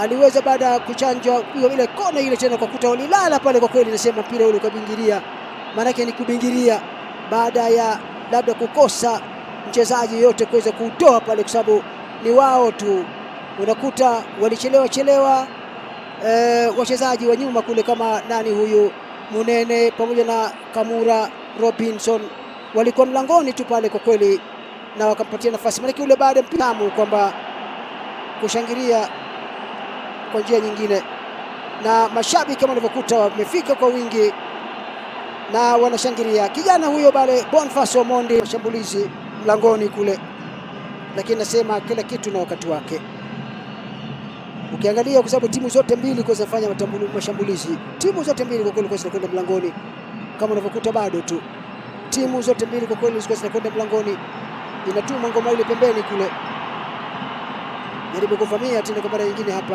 aliweza baada ya kuchanjwa ile kona ile tena kwa kuta ulilala pale. Kwa kweli nasema mpira ule ukabingiria, maana yake ni kubingiria baada ya labda kukosa mchezaji yote kuweza kutoa pale, kwa sababu ni wao tu. Unakuta walichelewa wachezaji wa nyuma kule, kama nani huyu Munene pamoja na Kamura Robinson walikuwa mlangoni tu pale kwa kweli, na wakampatia nafasi, maana ule baada mpamu kwamba kushangilia kwa njia nyingine, na mashabiki kama walivyokuta wamefika kwa wingi na wanashangilia kijana huyo pale Boniface Omondi, mashambulizi mlangoni kule, lakini nasema kila kitu na wakati wake. Ukiangalia kwa sababu timu zote mbili kwa zinafanya mashambulizi, timu zote mbili kwa kweli kwa zinakwenda mlangoni, kama unavyokuta bado tu timu zote mbili kwa kweli zinakwenda mlangoni. Inatuma ngoma ile pembeni kule, jaribu kuvamia tena kwa mara nyingine hapa.